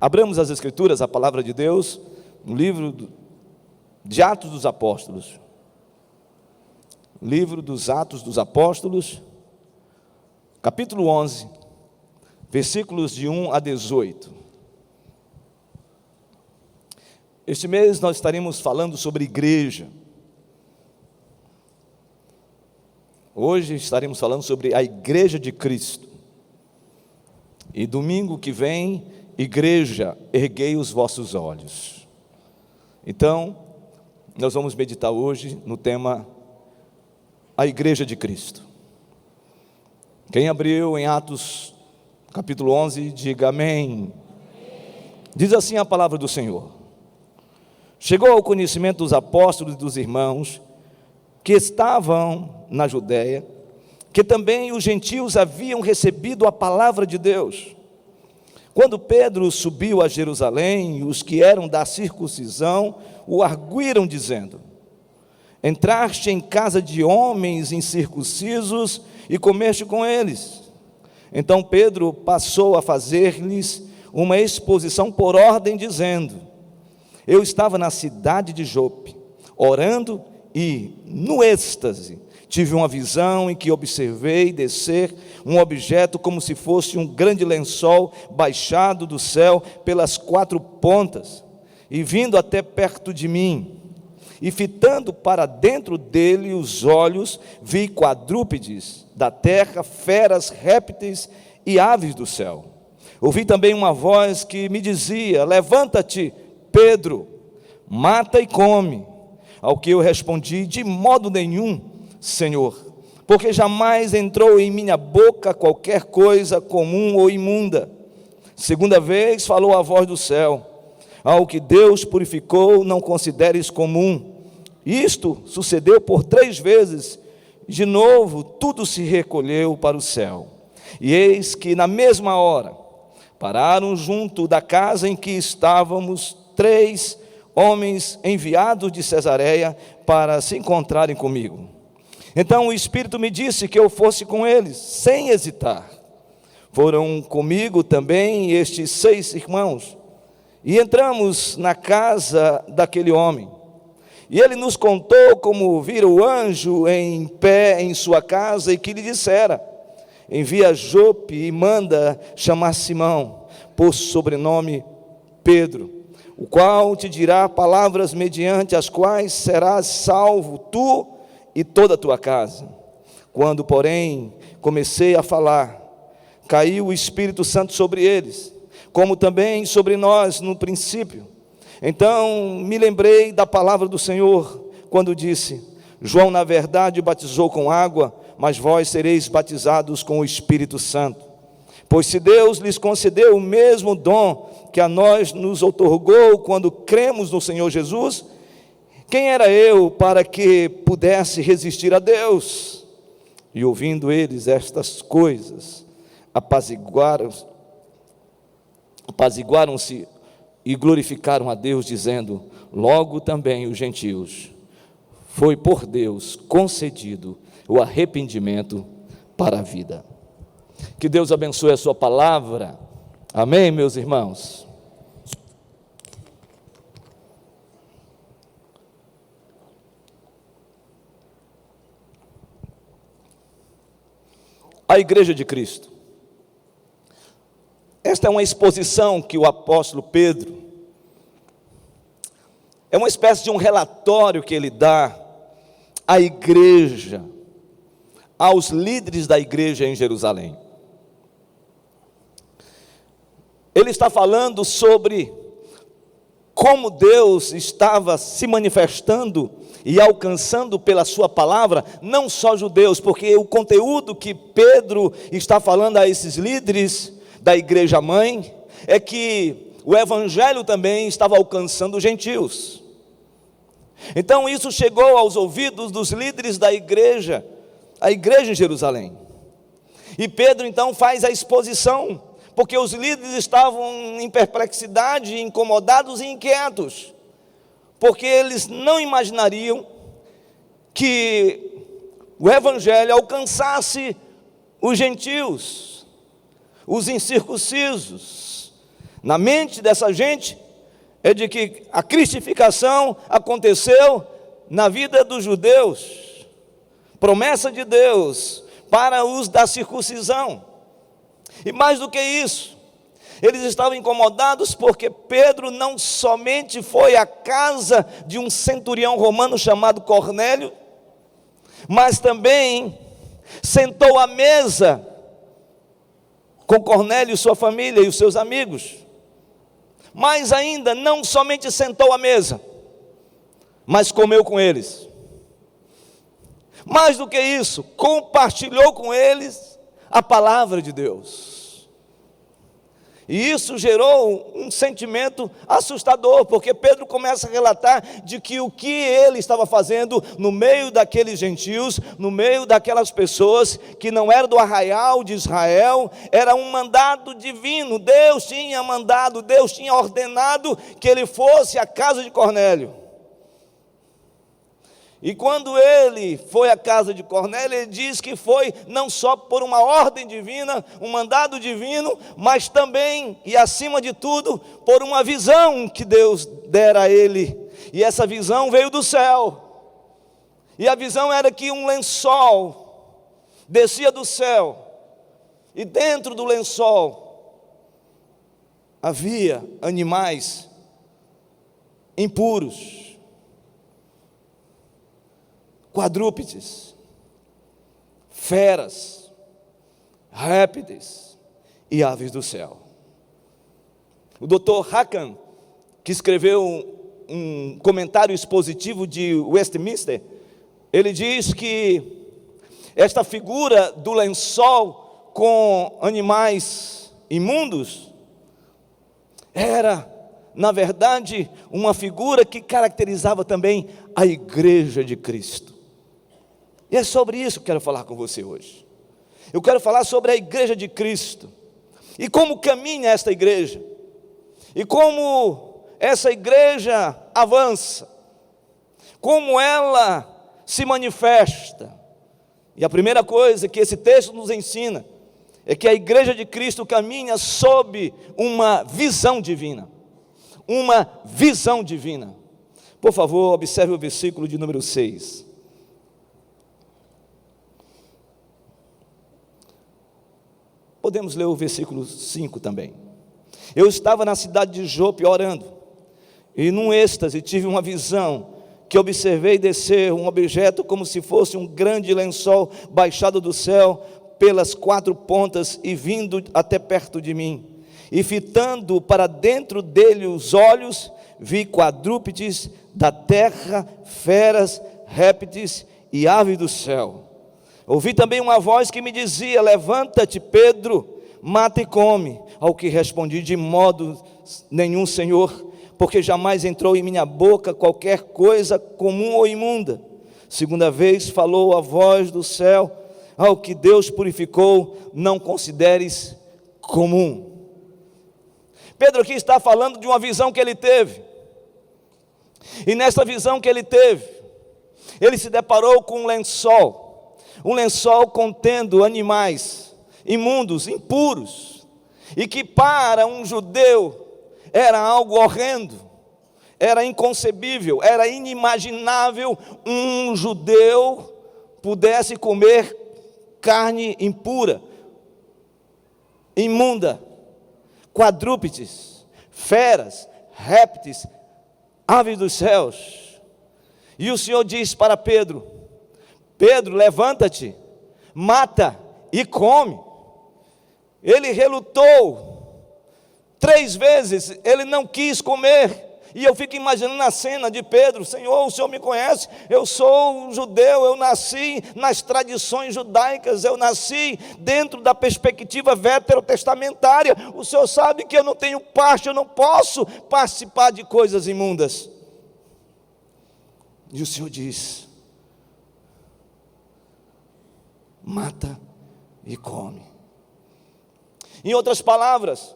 Abramos as Escrituras, a palavra de Deus, no livro de Atos dos Apóstolos. Livro dos Atos dos Apóstolos, capítulo 11, versículos de 1 a 18. Este mês nós estaremos falando sobre igreja. Hoje estaremos falando sobre a Igreja de Cristo. E domingo que vem, igreja, erguei os vossos olhos. Então, nós vamos meditar hoje no tema a Igreja de Cristo. Quem abriu em Atos capítulo 11, diga amém. Diz assim a palavra do Senhor: chegou ao conhecimento dos apóstolos e dos irmãos que estavam na Judéia, que também os gentios haviam recebido a palavra de Deus. Quando Pedro subiu a Jerusalém, os que eram da circuncisão o arguíram, dizendo: entraste em casa de homens incircuncisos e comeste com eles. Então Pedro passou a fazer-lhes uma exposição por ordem, dizendo: eu estava na cidade de Jope, orando, e, no êxtase, tive uma visão em que observei descer um objeto como se fosse um grande lençol baixado do céu pelas quatro pontas, e vindo até perto de mim, e fitando para dentro dele os olhos, vi quadrúpedes da terra, feras, répteis e aves do céu. Ouvi também uma voz que me dizia: levanta-te, Pedro, mata e come. Ao que eu respondi: de modo nenhum, Senhor, porque jamais entrou em minha boca qualquer coisa comum ou imunda. Segunda vez falou a voz do céu: ao que Deus purificou, não consideres comum. Isto sucedeu por 3 vezes, de novo tudo se recolheu para o céu. E eis que na mesma hora pararam junto da casa em que estávamos 3 homens enviados de Cesareia para se encontrarem comigo. Então o Espírito me disse que eu fosse com eles, sem hesitar. Foram comigo também estes 6 irmãos, e entramos na casa daquele homem. E ele nos contou como vira o anjo em pé em sua casa, e que lhe dissera: envia a Jope e manda chamar Simão, por sobrenome Pedro, o qual te dirá palavras mediante as quais serás salvo, tu e toda a tua casa. Quando, porém, comecei a falar, caiu o Espírito Santo sobre eles, como também sobre nós no princípio. Então me lembrei da palavra do Senhor, quando disse: João na verdade batizou com água, mas vós sereis batizados com o Espírito Santo. Pois se Deus lhes concedeu o mesmo dom que a nós nos outorgou quando cremos no Senhor Jesus, quem era eu para que pudesse resistir a Deus? E ouvindo eles estas coisas, apaziguaram-se e glorificaram a Deus, dizendo: logo também os gentios foi por Deus concedido o arrependimento para a vida. Que Deus abençoe a sua palavra. Amém, meus irmãos? A Igreja de Cristo. Esta é uma exposição que o apóstolo Pedro, é uma espécie de um relatório que ele dá à igreja, aos líderes da igreja em Jerusalém. Ele está falando sobre como Deus estava se manifestando e alcançando pela sua palavra, não só judeus, porque o conteúdo que Pedro está falando a esses líderes da igreja mãe, é que o evangelho também estava alcançando os gentios. Então isso chegou aos ouvidos dos líderes da igreja, a igreja em Jerusalém. E Pedro então faz a exposição, porque os líderes estavam em perplexidade, incomodados e inquietos, porque eles não imaginariam que o evangelho alcançasse os gentios, os incircuncisos, Na mente dessa gente é de que a cristificação aconteceu na vida dos judeus, promessa de Deus para os da circuncisão. E mais do que isso, eles estavam incomodados porque Pedro não somente foi à casa de um centurião romano chamado Cornélio, mas também sentou à mesa com Cornélio e sua família e os seus amigos. Mais ainda, não somente sentou à mesa, mas comeu com eles. Mais do que isso, compartilhou com eles a palavra de Deus. E isso gerou um sentimento assustador, porque Pedro começa a relatar de que o que ele estava fazendo no meio daqueles gentios, no meio daquelas pessoas que não eram do arraial de Israel, era um mandado divino. Deus tinha mandado, Deus tinha ordenado que ele fosse à casa de Cornélio. E quando ele foi à casa de Cornélio, ele diz que foi não só por uma ordem divina, um mandado divino, mas também, e acima de tudo, por uma visão que Deus dera a ele. E essa visão veio do céu. E a visão era que um lençol descia do céu, e dentro do lençol havia animais impuros, quadrúpedes, feras, répteis e aves do céu. O Dr. Hackham, que escreveu um comentário expositivo de Westminster, ele diz que esta figura do lençol com animais imundos era, na verdade, uma figura que caracterizava também a igreja de Cristo. E é sobre isso que eu quero falar com você hoje. Eu quero falar sobre a igreja de Cristo, e como caminha esta igreja, e como essa igreja avança, como ela se manifesta. E a primeira coisa que esse texto nos ensina é que a igreja de Cristo caminha sob uma visão divina. Uma visão divina. Por favor, observe o versículo de número 6. Podemos ler o versículo 5 também. Eu estava na cidade de Jope orando, e num êxtase tive uma visão, que observei descer um objeto como se fosse um grande lençol baixado do céu pelas 4 pontas e vindo até perto de mim. E fitando para dentro dele os olhos, vi quadrúpedes da terra, feras, répteis e aves do céu. Ouvi também uma voz que me dizia: levanta-te, Pedro, mata e come. Ao que respondi: de modo nenhum, Senhor, porque jamais entrou em minha boca qualquer coisa comum ou imunda. Segunda vez falou a voz do céu: ao que Deus purificou, não consideres comum. Pedro aqui está falando de uma visão que ele teve. E nessa visão que ele teve, ele se deparou com um lençol contendo animais imundos, impuros, e que para um judeu era algo horrendo, era inconcebível, era inimaginável um judeu pudesse comer carne impura, imunda, quadrúpedes, feras, répteis, aves dos céus. E o Senhor diz para Pedro: Pedro, levanta-te, mata e come. Ele relutou 3 vezes, ele não quis comer. E eu fico imaginando a cena de Pedro: Senhor, o Senhor me conhece, eu sou um judeu, eu nasci nas tradições judaicas, eu nasci dentro da perspectiva veterotestamentária, o Senhor sabe que eu não tenho parte, eu não posso participar de coisas imundas. E o Senhor diz: mata e come. Em outras palavras,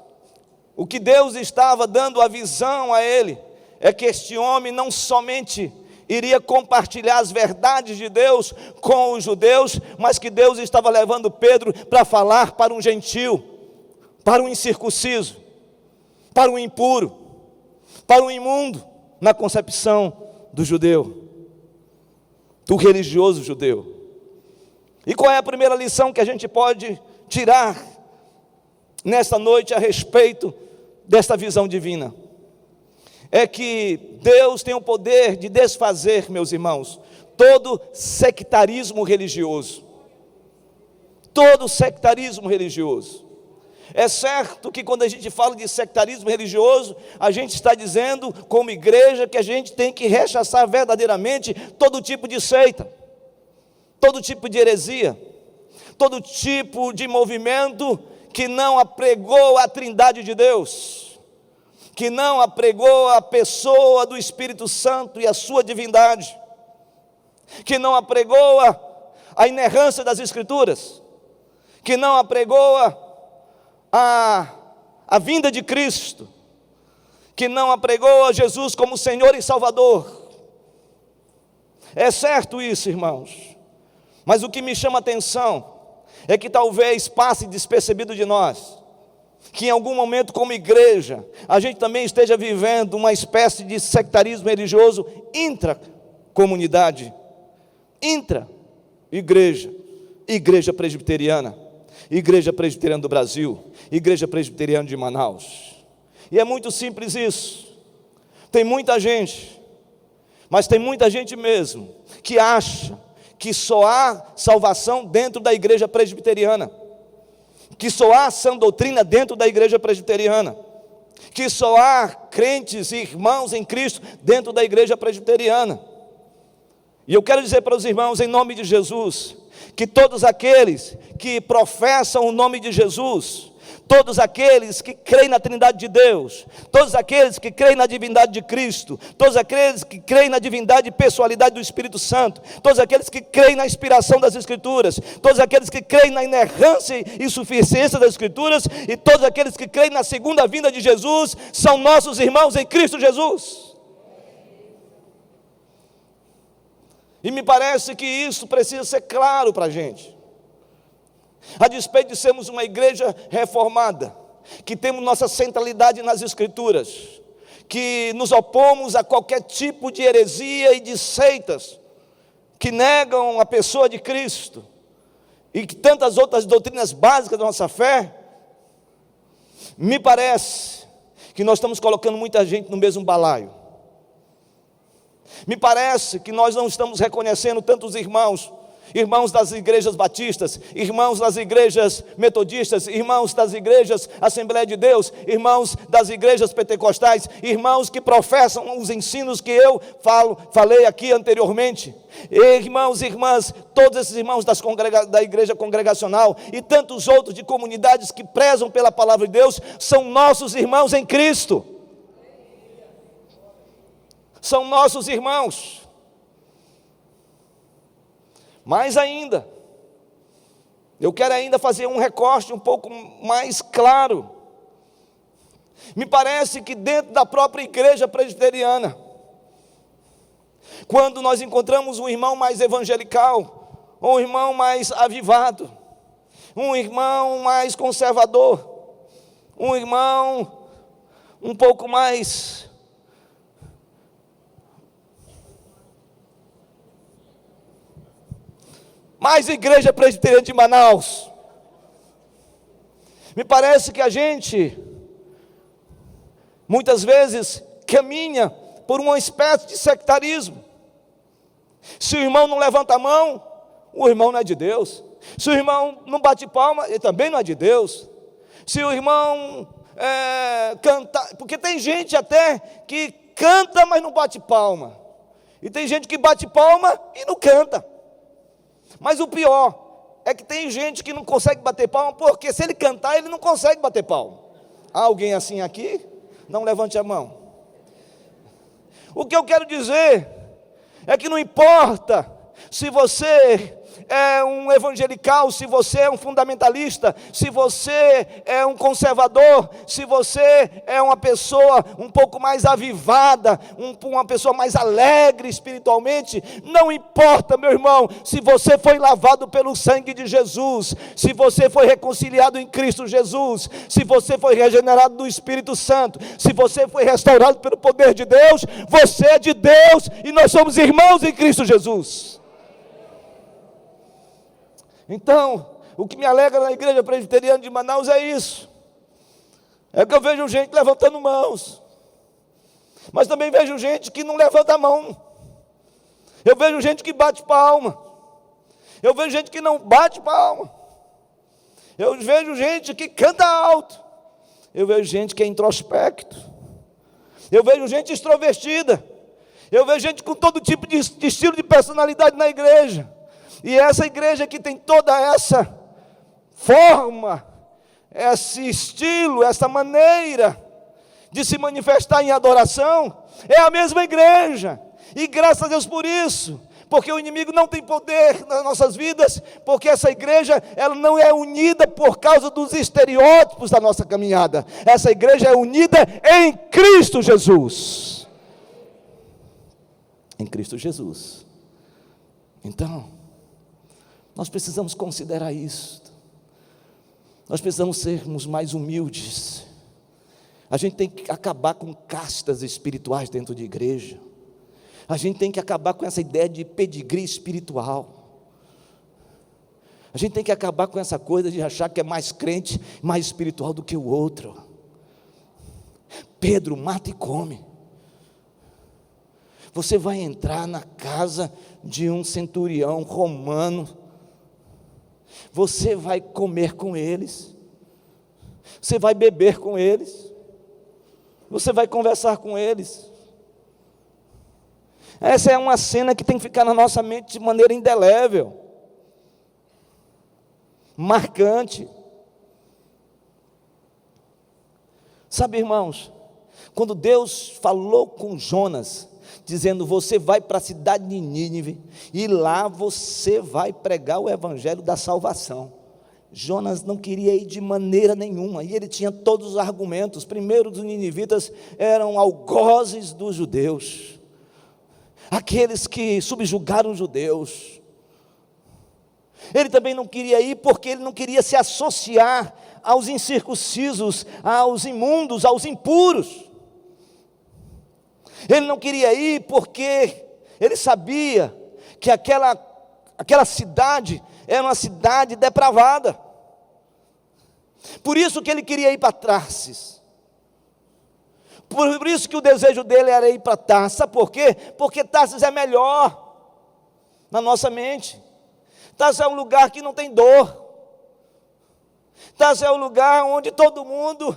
o que Deus estava dando a visão a ele é que este homem não somente iria compartilhar as verdades de Deus com os judeus, mas que Deus estava levando Pedro para falar para um gentio, para um incircunciso. para o impuro, para o imundo, na concepção do judeu, do religioso judeu. E qual é a primeira lição que a gente pode tirar nesta noite a respeito desta visão divina? É que Deus tem o poder de desfazer, meus irmãos, todo sectarismo religioso. Todo sectarismo religioso. É certo que quando a gente fala de sectarismo religioso, a gente está dizendo, como igreja, que a gente tem que rechaçar verdadeiramente todo tipo de seita, todo tipo de heresia, todo tipo de movimento que não apregou a Trindade de Deus, que não apregou a pessoa do Espírito Santo e a sua divindade, que não apregou a inerrância das Escrituras, que não apregou a vinda de Cristo, que não apregou a Jesus como Senhor e Salvador. É certo isso, irmãos, mas o que me chama a atenção é que talvez passe despercebido de nós, que em algum momento como igreja, a gente também esteja vivendo uma espécie de sectarismo religioso intra-comunidade, intra-igreja, igreja presbiteriana do Brasil, igreja presbiteriana de Manaus. E é muito simples isso. Tem muita gente, mas tem muita gente mesmo, que acha que só há salvação dentro da igreja presbiteriana, que só há sã doutrina dentro da igreja presbiteriana, que só há crentes e irmãos em Cristo dentro da igreja presbiteriana. E eu quero dizer para os irmãos, em nome de Jesus, que todos aqueles que professam o nome de Jesus, todos aqueles que creem na Trindade de Deus, todos aqueles que creem na divindade de Cristo, todos aqueles que creem na divindade e pessoalidade do Espírito Santo, todos aqueles que creem na inspiração das Escrituras, todos aqueles que creem na inerrância e suficiência das Escrituras, e todos aqueles que creem na segunda vinda de Jesus, são nossos irmãos em Cristo Jesus. E me parece que isso precisa ser claro para a gente. A despeito de sermos uma igreja reformada, que temos nossa centralidade nas Escrituras, que nos opomos a qualquer tipo de heresia e de seitas que negam a pessoa de Cristo, e que tantas outras doutrinas básicas da nossa fé, me parece que nós estamos colocando muita gente no mesmo balaio. Me parece que nós não estamos reconhecendo tantos irmãos das igrejas batistas, irmãos das igrejas metodistas, irmãos das igrejas Assembleia de Deus, irmãos das igrejas pentecostais, irmãos que professam os ensinos que eu falei aqui anteriormente, irmãos e irmãs, todos esses irmãos da igreja congregacional e tantos outros de comunidades que prezam pela palavra de Deus, são nossos irmãos em Cristo, são nossos irmãos. Mais ainda, eu quero ainda fazer um recorte um pouco mais claro. Me parece que dentro da própria igreja presbiteriana, quando nós encontramos um irmão mais evangelical, um irmão mais avivado, um irmão mais conservador, um irmão um pouco mais igreja presbiteriana de Manaus, me parece que a gente muitas vezes caminha por uma espécie de sectarismo. Se o irmão não levanta a mão, o irmão não é de Deus. Se o irmão não bate palma, ele também não é de Deus. Se o irmão canta, porque tem gente até que canta, mas não bate palma, e tem gente que bate palma e não canta. Mas o pior é que tem gente que não consegue bater palma, porque se ele cantar, ele não consegue bater palma. Há alguém assim aqui? Não levante a mão. O que eu quero dizer é que não importa se você é um evangelical, se você é um fundamentalista, se você é um conservador, se você é uma pessoa um pouco mais avivada, uma pessoa mais alegre espiritualmente, não importa, meu irmão, se você foi lavado pelo sangue de Jesus, se você foi reconciliado em Cristo Jesus, se você foi regenerado do Espírito Santo, se você foi restaurado pelo poder de Deus, você é de Deus e nós somos irmãos em Cristo Jesus. Então, o que me alegra na igreja presbiteriana de Manaus é isso, é que eu vejo gente levantando mãos, mas também vejo gente que não levanta a mão, eu vejo gente que bate palma, eu vejo gente que não bate palma, eu vejo gente que canta alto, eu vejo gente que é introspecto, eu vejo gente extrovertida, eu vejo gente com todo tipo de estilo de personalidade na igreja, e essa igreja que tem toda essa forma, esse estilo, essa maneira de se manifestar em adoração, é a mesma igreja, e graças a Deus por isso, porque o inimigo não tem poder nas nossas vidas, porque essa igreja, ela não é unida por causa dos estereótipos da nossa caminhada, essa igreja é unida em Cristo Jesus, em Cristo Jesus. Então, nós precisamos considerar isso, nós precisamos sermos mais humildes, a gente tem que acabar com castas espirituais dentro de igreja, a gente tem que acabar com essa ideia de pedigree espiritual, a gente tem que acabar com essa coisa de achar que é mais crente, mais espiritual do que o outro. Pedro, mata e come. Você vai entrar na casa de um centurião romano, você vai comer com eles, você vai beber com eles, você vai conversar com eles. Essa é uma cena que tem que ficar na nossa mente de maneira indelével, marcante. Sabe, irmãos, quando Deus falou com Jonas, dizendo: você vai para a cidade de Nínive, e lá você vai pregar o evangelho da salvação. Jonas não queria ir de maneira nenhuma, e ele tinha todos os argumentos. Primeiro, os ninivitas eram algozes dos judeus, aqueles que subjugaram os judeus. Ele também não queria ir porque ele não queria se associar aos incircuncisos, aos imundos, aos impuros. Ele não queria ir porque ele sabia que aquela cidade era uma cidade depravada. Por isso que ele queria ir para Tarsis. Por isso que o desejo dele era ir para Tarsis. Sabe por quê? Porque Tarsis é melhor na nossa mente. Tarsis é um lugar que não tem dor. Tarsis é um lugar onde todo mundo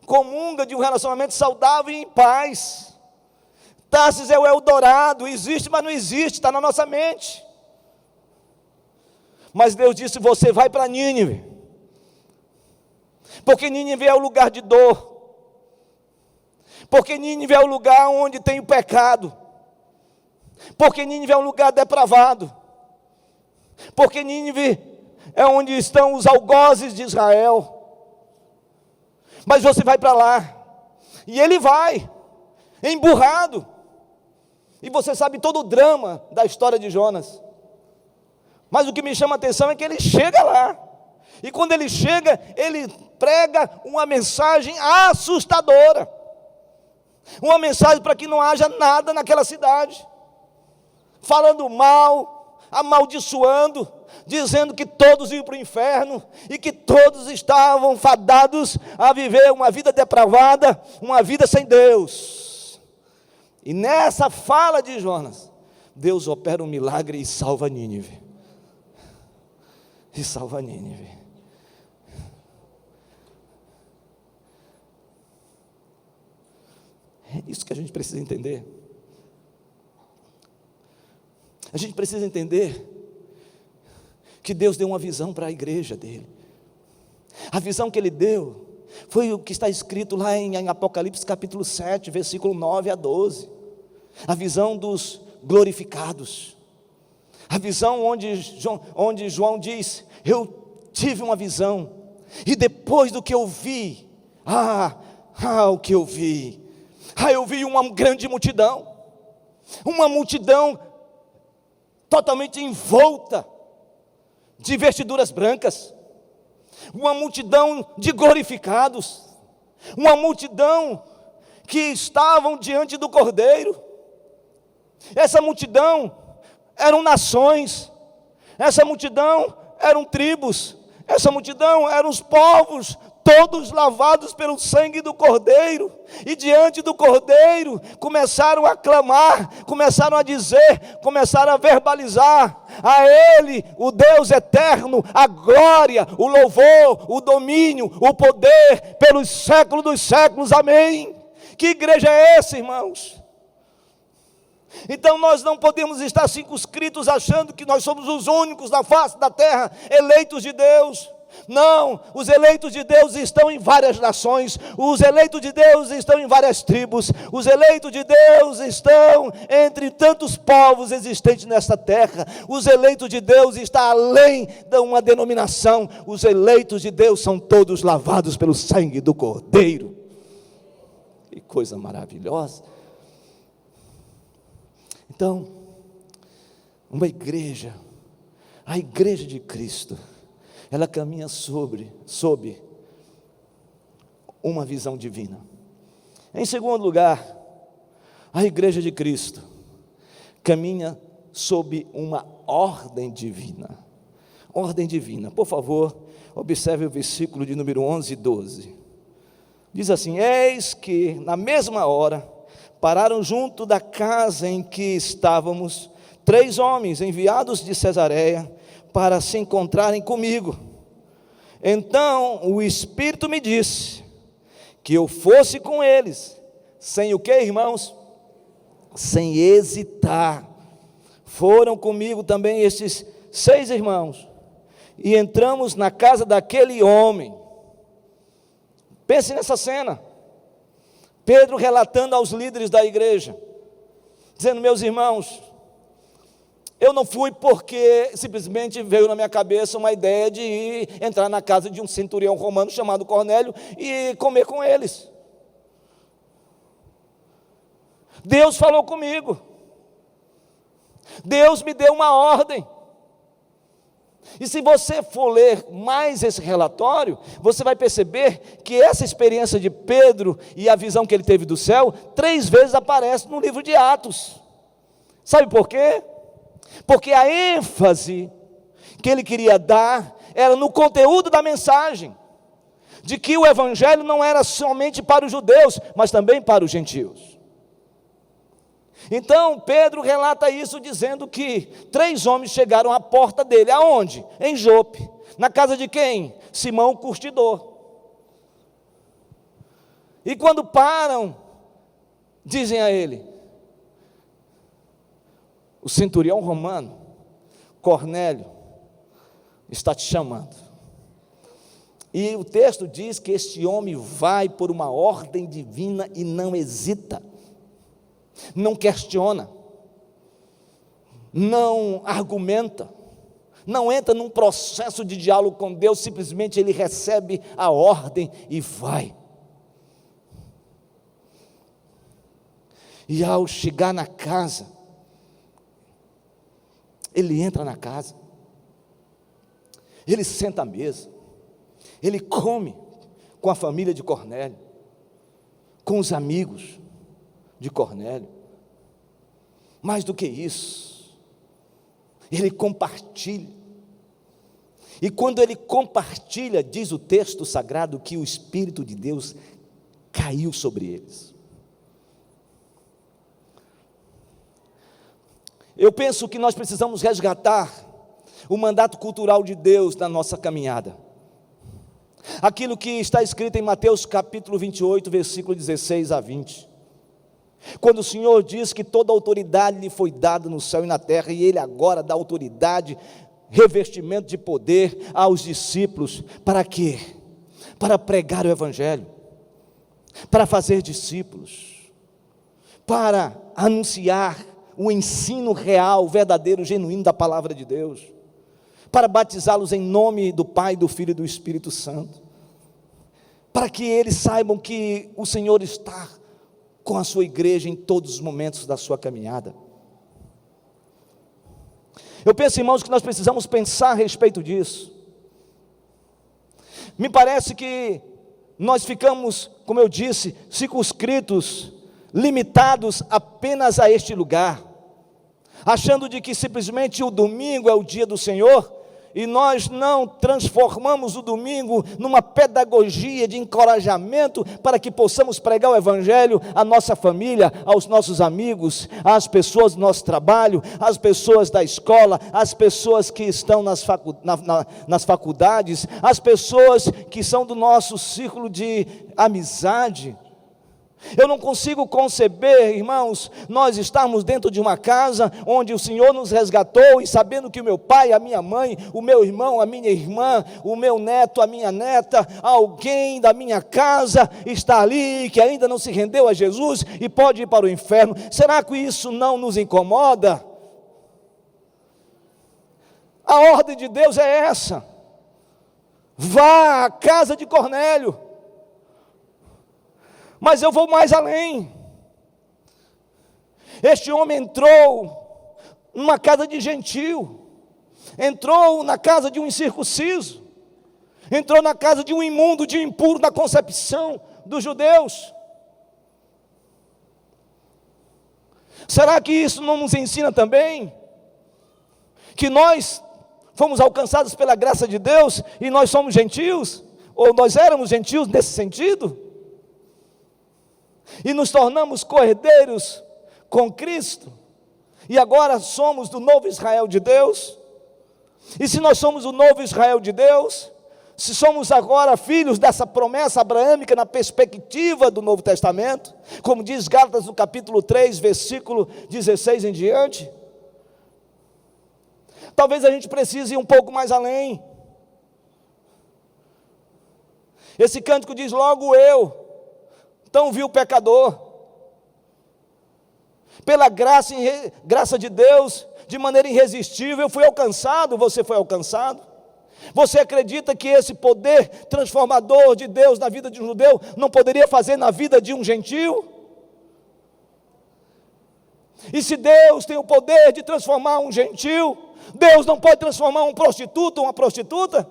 comunga de um relacionamento saudável e em paz. Tarsis é o Eldorado, existe, mas não existe, está na nossa mente. Mas Deus disse: você vai para Nínive, porque Nínive é o lugar de dor, porque Nínive é o lugar onde tem o pecado, porque Nínive é um lugar depravado, porque Nínive é onde estão os algozes de Israel. Mas você vai para lá, e ele vai, emburrado. E você sabe todo o drama da história de Jonas. Mas o que me chama a atenção é que ele chega lá. E quando ele chega, ele prega uma mensagem assustadora. Uma mensagem para que não haja nada naquela cidade. Falando mal, amaldiçoando, dizendo que todos iam para o inferno e que todos estavam fadados a viver uma vida depravada, uma vida sem Deus. E nessa fala de Jonas, Deus opera um milagre e salva Nínive. E salva Nínive. É isso que a gente precisa entender. A gente precisa entender que Deus deu uma visão para a igreja dele. A visão que ele deu foi o que está escrito lá em Apocalipse capítulo 7, versículo 9 a 12. A visão dos glorificados. A visão onde João diz: eu tive uma visão, e depois do que eu vi, o que eu vi, eu vi uma grande multidão, totalmente envolta de vestiduras brancas, uma multidão de glorificados, uma multidão que estavam diante do Cordeiro. Essa multidão eram nações, essa multidão eram tribos, essa multidão eram os povos, todos lavados pelo sangue do Cordeiro, e diante do Cordeiro começaram a clamar, começaram a dizer, começaram a verbalizar: a Ele, o Deus eterno, a glória, o louvor, o domínio, o poder, pelos séculos dos séculos, amém. Que igreja é essa, irmãos? Então nós não podemos estar circunscritos achando que nós somos os únicos na face da terra, eleitos de Deus. Não, os eleitos de Deus estão em várias nações, os eleitos de Deus estão em várias tribos, os eleitos de Deus estão entre tantos povos existentes nesta terra. Os eleitos de Deus estão além de uma denominação, os eleitos de Deus são todos lavados pelo sangue do Cordeiro. Que coisa maravilhosa. Então, uma igreja, a igreja de Cristo, ela caminha sob uma visão divina. Em segundo lugar, a igreja de Cristo caminha sob uma ordem divina. Ordem divina. Por favor, observe o versículo de número 11 e 12. Diz assim: eis que na mesma hora pararam junto da casa em que estávamos 3 homens enviados de Cesareia para se encontrarem comigo. Então o Espírito me disse que eu fosse com eles, sem o que, irmãos? Sem hesitar. Foram comigo também estes 6 irmãos, e entramos na casa daquele homem. Pense nessa cena, Pedro relatando aos líderes da igreja, dizendo: meus irmãos, eu não fui porque simplesmente veio na minha cabeça uma ideia de entrar na casa de um centurião romano chamado Cornélio e comer com eles. Deus falou comigo, Deus me deu uma ordem. E se você for ler mais esse relatório, você vai perceber que essa experiência de Pedro e a visão que ele teve do céu, 3 vezes aparece no livro de Atos. Sabe por quê? Porque a ênfase que ele queria dar era no conteúdo da mensagem, de que o evangelho não era somente para os judeus, mas também para os gentios. Então Pedro relata isso dizendo que 3 homens chegaram à porta dele. Aonde? Em Jope. Na casa de quem? Simão o curtidor. E quando param, dizem a ele: o centurião romano, Cornélio, está te chamando. E o texto diz que este homem vai por uma ordem divina e não hesita, não questiona, não argumenta, não entra num processo de diálogo com Deus, simplesmente ele recebe a ordem e vai. E ao chegar na casa, ele entra na casa, ele senta à mesa, ele come com a família de Cornélio, com os amigos de Cornélio. Mais do que isso, ele compartilha. E quando ele compartilha, diz o texto sagrado que o Espírito de Deus caiu sobre eles. Eu penso que nós precisamos resgatar o mandato cultural de Deus na nossa caminhada. Aquilo que está escrito em Mateus capítulo 28, versículo 16 a 20. Quando o Senhor diz que toda autoridade lhe foi dada no céu e na terra, e Ele agora dá autoridade, revestimento de poder aos discípulos. Para quê? Para pregar o Evangelho, para fazer discípulos, para anunciar o ensino real, verdadeiro, genuíno da palavra de Deus, para batizá-los em nome do Pai, do Filho e do Espírito Santo, para que eles saibam que o Senhor está com a sua igreja em todos os momentos da sua caminhada. Eu penso, irmãos, que nós precisamos pensar a respeito disso. Me parece que nós ficamos, como eu disse, circunscritos, limitados apenas a este lugar, achando de que simplesmente o domingo é o dia do Senhor, e nós não transformamos o domingo numa pedagogia de encorajamento para que possamos pregar o Evangelho à nossa família, aos nossos amigos, às pessoas do nosso trabalho, às pessoas da escola, às pessoas que estão nas faculdades, às pessoas que são do nosso círculo de amizade. Eu não consigo conceber, irmãos, nós estarmos dentro de uma casa onde o Senhor nos resgatou e sabendo que o meu pai, a minha mãe, o meu irmão, a minha irmã, o meu neto, a minha neta, alguém da minha casa está ali que ainda não se rendeu a Jesus e pode ir para o inferno. Será que isso não nos incomoda? A ordem de Deus é essa: vá à casa de Cornélio. Mas eu vou mais além. Este homem entrou numa casa de gentio, entrou na casa de um incircunciso, entrou na casa de um imundo, de um impuro na concepção dos judeus. Será que isso não nos ensina também que nós fomos alcançados pela graça de Deus e nós somos gentios? Ou nós éramos gentios nesse sentido? E nos tornamos co-herdeiros com Cristo, e agora somos do novo Israel de Deus. E se nós somos o novo Israel de Deus, se somos agora filhos dessa promessa abraâmica na perspectiva do Novo Testamento, como diz Gálatas no capítulo 3, versículo 16 em diante, talvez a gente precise ir um pouco mais além. Esse cântico diz: logo eu, tão vil pecador, pela graça de Deus, de maneira irresistível, eu fui alcançado. Você foi alcançado? Você acredita que esse poder transformador de Deus na vida de um judeu não poderia fazer na vida de um gentio? E se Deus tem o poder de transformar um gentio, Deus não pode transformar um prostituto ou uma prostituta?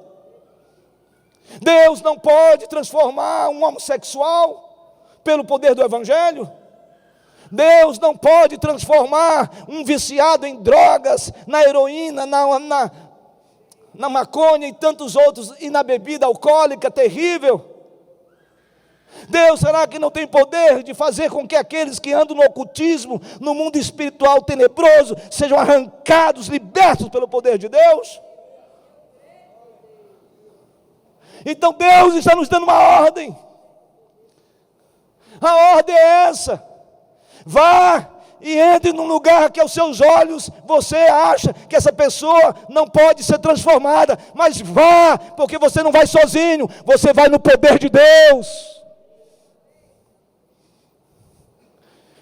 Deus não pode transformar um homossexual pelo poder do Evangelho? Deus não pode transformar um viciado em drogas, na heroína, na maconha e tantos outros, e na bebida alcoólica terrível? Deus, será que não tem poder de fazer com que aqueles que andam no ocultismo, no mundo espiritual tenebroso, sejam arrancados, libertos pelo poder de Deus? Então Deus está nos dando uma ordem. A ordem é essa: vá e entre num lugar que aos seus olhos você acha que essa pessoa não pode ser transformada, mas vá, porque você não vai sozinho, você vai no poder de Deus.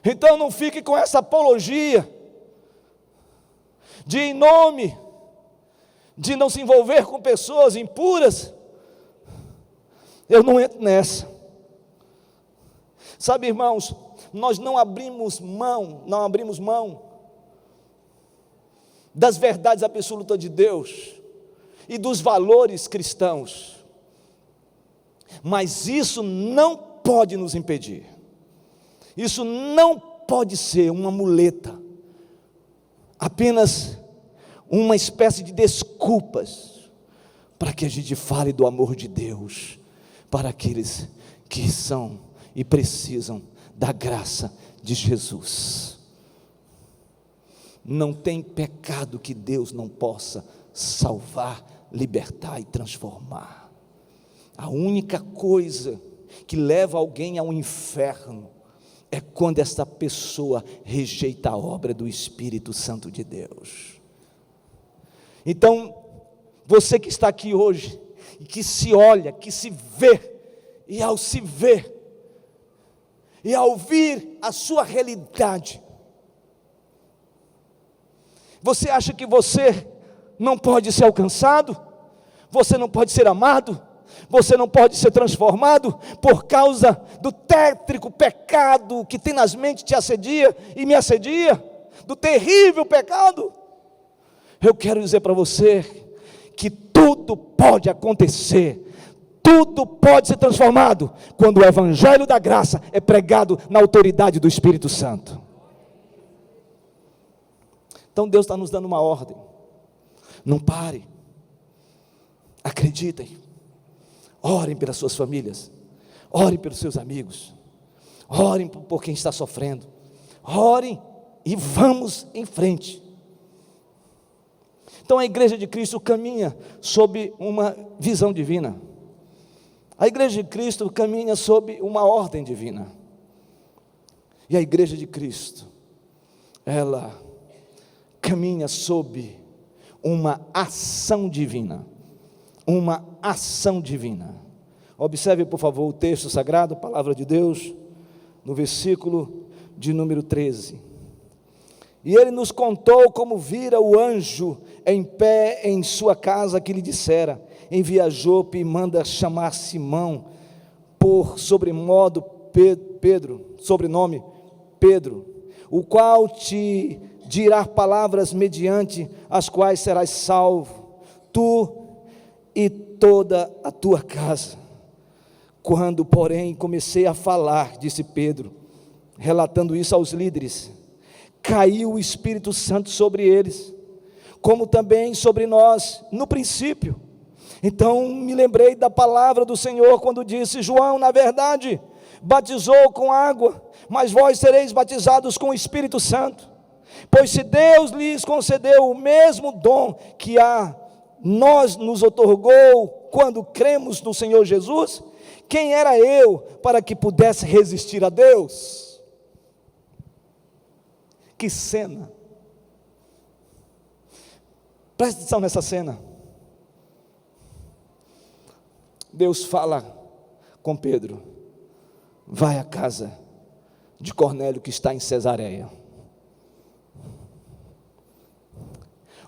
Então não fique com essa apologia de, em nome de não se envolver com pessoas impuras, eu não entro nessa. Sabe, irmãos, nós não abrimos mão das verdades absolutas de Deus e dos valores cristãos, mas isso não pode nos impedir, isso não pode ser uma muleta, apenas uma espécie de desculpas para que a gente fale do amor de Deus para aqueles que são e precisam da graça de Jesus. Não tem pecado que Deus não possa salvar, libertar e transformar. A única coisa que leva alguém ao inferno é quando essa pessoa rejeita a obra do Espírito Santo de Deus. Então, você que está aqui hoje, e que se olha, que se vê, e ao se ver, e ao ouvir a sua realidade, Você acha que você não pode ser alcançado? Você não pode ser amado? Você não pode ser transformado por causa do tétrico pecado que tem nas mentes, te assedia e me assedia, do terrível pecado? Eu quero dizer para você que tudo pode acontecer, tudo pode ser transformado quando o evangelho da graça é pregado na autoridade do Espírito Santo. Então Deus está nos dando uma ordem: não pare, acreditem, orem pelas suas famílias, orem pelos seus amigos, orem por quem está sofrendo, orem e vamos em frente. Então a igreja de Cristo caminha sob uma visão divina, a igreja de Cristo caminha sob uma ordem divina, e a igreja de Cristo, ela caminha sob uma ação divina, uma ação divina. Observe, por favor, o texto sagrado, a palavra de Deus, no versículo de número 13. E ele nos contou como vira o anjo em pé em sua casa, que lhe dissera: envia a Jope e manda chamar Simão, por sobrenome Pedro, o qual te dirá palavras mediante as quais serás salvo, tu e toda a tua casa. Quando, porém, comecei a falar, disse Pedro, relatando isso aos líderes, caiu o Espírito Santo sobre eles, como também sobre nós no princípio. Então me lembrei da palavra do Senhor quando disse: João, na verdade, batizou com água, mas vós sereis batizados com o Espírito Santo. Pois se Deus lhes concedeu o mesmo dom que a nós nos otorgou quando cremos no Senhor Jesus, quem era eu para que pudesse resistir a Deus? Que cena! Preste atenção nessa cena. Deus fala com Pedro: vai à casa de Cornélio que está em Cesareia.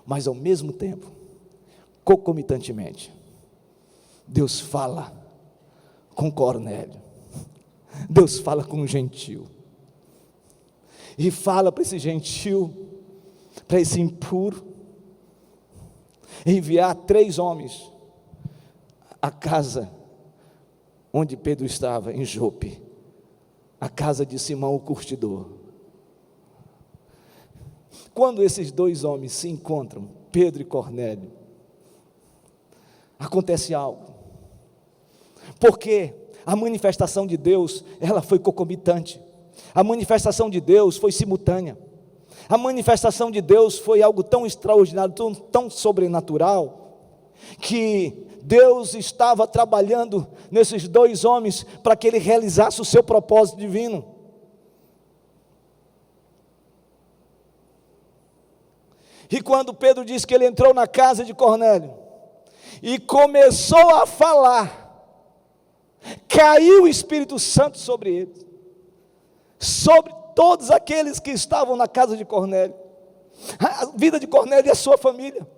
Mas ao mesmo tempo, concomitantemente, Deus fala com Cornélio, Deus fala com um gentil, e fala para esse gentil, para esse impuro, enviar 3 homens à casa onde Pedro estava, em Jope, a casa de Simão o curtidor. Quando esses 2 homens se encontram, Pedro e Cornélio, acontece algo, porque a manifestação de Deus, ela foi concomitante, a manifestação de Deus foi simultânea, a manifestação de Deus foi algo tão extraordinário, tão sobrenatural, que Deus estava trabalhando nesses 2 homens, para que ele realizasse o seu propósito divino. E quando Pedro disse que ele entrou na casa de Cornélio, e começou a falar, caiu o Espírito Santo sobre ele, sobre todos aqueles que estavam na casa de Cornélio, a vida de Cornélio e a sua família,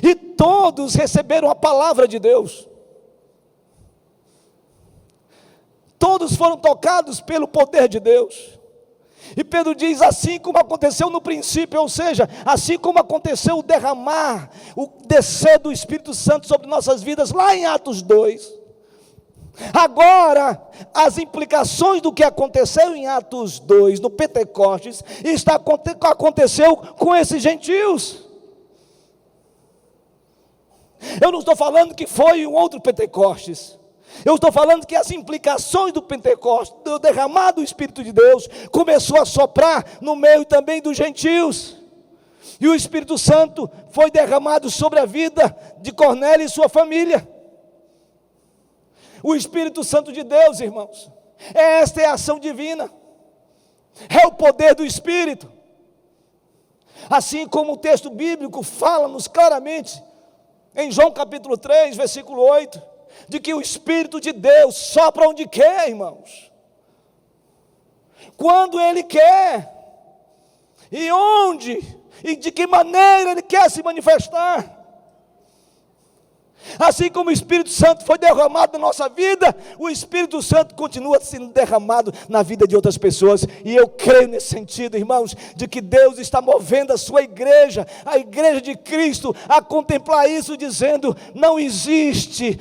e todos receberam a palavra de Deus, todos foram tocados pelo poder de Deus. E Pedro diz: assim como aconteceu no princípio, ou seja, assim como aconteceu o derramar, o descer do Espírito Santo sobre nossas vidas, lá em Atos 2, agora, as implicações do que aconteceu em Atos 2, no Pentecostes, aconteceu com esses gentios. Eu não estou falando que foi um outro Pentecostes, eu estou falando que as implicações do Pentecostes, do derramado do Espírito de Deus, começou a soprar no meio também dos gentios, e o Espírito Santo foi derramado sobre a vida de Cornélio e sua família. O Espírito Santo de Deus, irmãos, esta é a ação divina, é o poder do Espírito, assim como o texto bíblico fala-nos claramente, em João capítulo 3, versículo 8, de que o Espírito de Deus sopra onde quer, irmãos, quando Ele quer, e onde e de que maneira Ele quer se manifestar. Assim como o Espírito Santo foi derramado na nossa vida, o Espírito Santo continua sendo derramado na vida de outras pessoas, e eu creio nesse sentido, irmãos, de que Deus está movendo a sua igreja, a igreja de Cristo, a contemplar isso, dizendo: não existe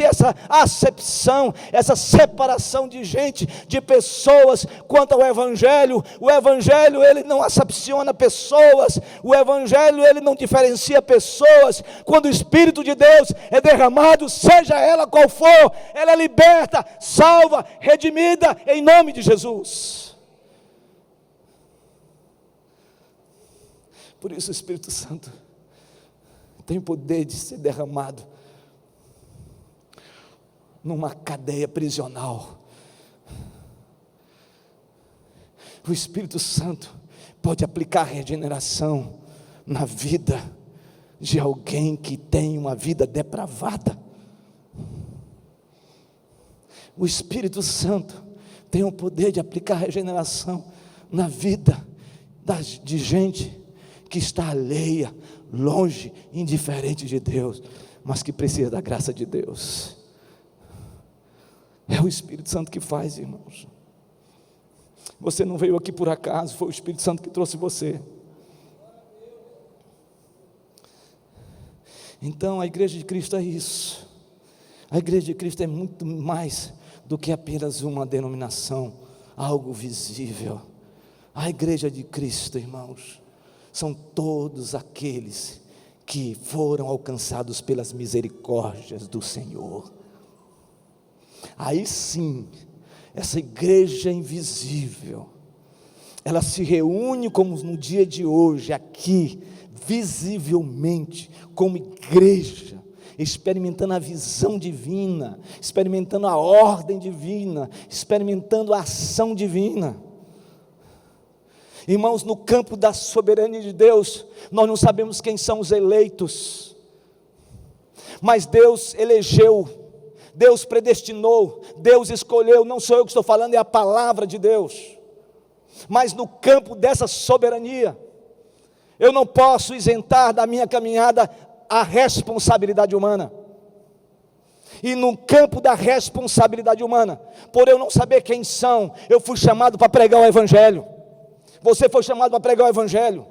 essa acepção, essa separação de gente, de pessoas quanto ao Evangelho. O Evangelho, ele não acepciona pessoas, o Evangelho, ele não diferencia pessoas. Quando o Espírito de Deus é derramado, seja ela qual for, ela é liberta, salva, redimida, em nome de Jesus. Por isso o Espírito Santo tem o poder de ser derramado numa cadeia prisional. O Espírito Santo pode aplicar regeneração na vida de alguém que tem uma vida depravada. O Espírito Santo tem o poder de aplicar regeneração na vida de gente que está alheia, longe, indiferente de Deus, mas que precisa da graça de Deus. É o Espírito Santo que faz, irmãos. Você não veio aqui por acaso, foi o Espírito Santo que trouxe você. Então a igreja de Cristo é isso. A igreja de Cristo é muito mais do que apenas uma denominação, algo visível. A igreja de Cristo, irmãos, são todos aqueles que foram alcançados pelas misericórdias do Senhor. Aí sim, essa igreja invisível, ela se reúne como no dia de hoje, aqui, visivelmente, como igreja, experimentando a visão divina, experimentando a ordem divina, experimentando a ação divina. Irmãos, no campo da soberania de Deus, nós não sabemos quem são os eleitos, mas Deus elegeu, Deus predestinou, Deus escolheu. Não sou eu que estou falando, é a palavra de Deus. Mas no campo dessa soberania, eu não posso isentar da minha caminhada a responsabilidade humana. E no campo da responsabilidade humana, por eu não saber quem são, eu fui chamado para pregar o Evangelho. Você foi chamado para pregar o Evangelho.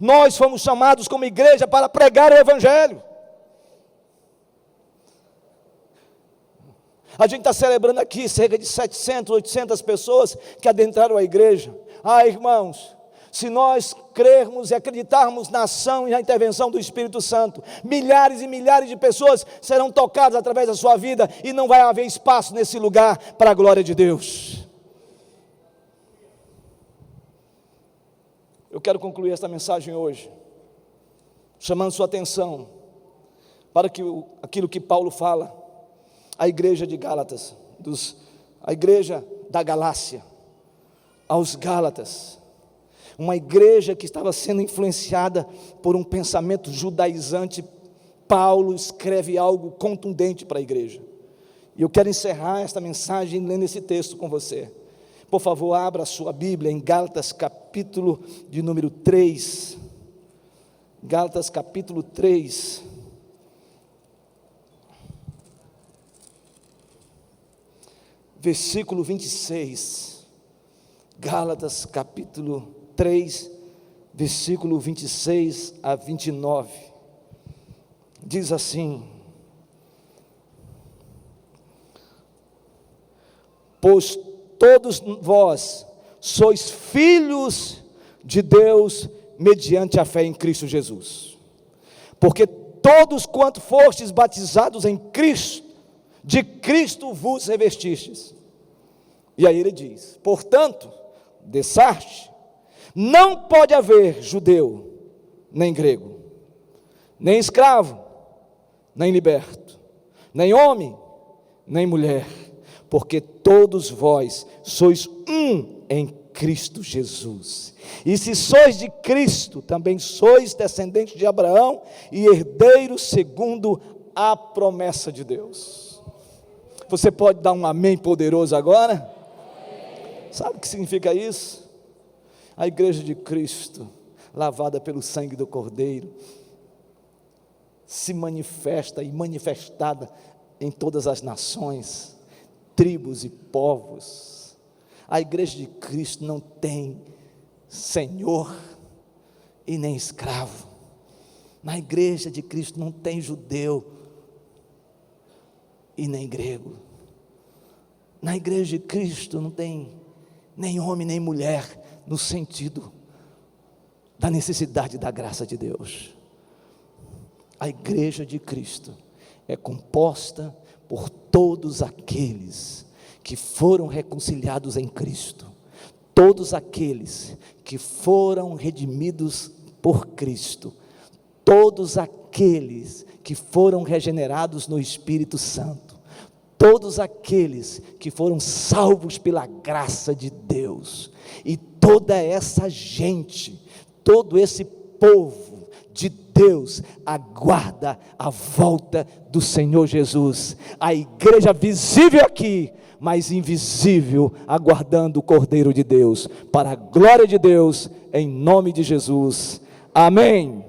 Nós fomos chamados como igreja para pregar o Evangelho. A gente está celebrando aqui cerca de 700, 800 pessoas que adentraram a igreja. Irmãos, se nós crermos e acreditarmos na ação e na intervenção do Espírito Santo, milhares e milhares de pessoas serão tocadas através da sua vida, e não vai haver espaço nesse lugar para a glória de Deus. Eu quero concluir esta mensagem hoje, chamando sua atenção para aquilo que Paulo fala à igreja de Gálatas, a igreja da Galácia, aos Gálatas, uma igreja que estava sendo influenciada por um pensamento judaizante. Paulo escreve algo contundente para a igreja, e eu quero encerrar esta mensagem lendo esse texto com você. Por favor, abra a sua Bíblia em Gálatas capítulo de número 3, Gálatas capítulo 3, versículo 26, Gálatas capítulo 3, versículo 26 a 29, diz assim: pois todos vós sois filhos de Deus mediante a fé em Cristo Jesus, porque todos quanto fostes batizados em Cristo, de Cristo vos revestistes. E aí ele diz: portanto, dessarte, não pode haver judeu, nem grego, nem escravo, nem liberto, nem homem, nem mulher, porque todos vós sois um em Cristo Jesus. E se sois de Cristo, também sois descendentes de Abraão e herdeiros segundo a promessa de Deus. Você pode dar um amém poderoso agora? Sabe o que significa isso? A igreja de Cristo, lavada pelo sangue do Cordeiro, se manifesta e manifestada em todas as nações, tribos e povos. A igreja de Cristo não tem senhor e nem escravo. Na igreja de Cristo não tem judeu e nem grego. Na igreja de Cristo não tem nem homem nem mulher, no sentido da necessidade da graça de Deus. A igreja de Cristo é composta por todos aqueles que foram reconciliados em Cristo, todos aqueles que foram redimidos por Cristo, todos aqueles que foram regenerados no Espírito Santo, todos aqueles que foram salvos pela graça de Deus, e toda essa gente, todo esse povo de Deus aguarda a volta do Senhor Jesus. A igreja visível aqui, mas invisível, aguardando o Cordeiro de Deus, para a glória de Deus, em nome de Jesus. Amém.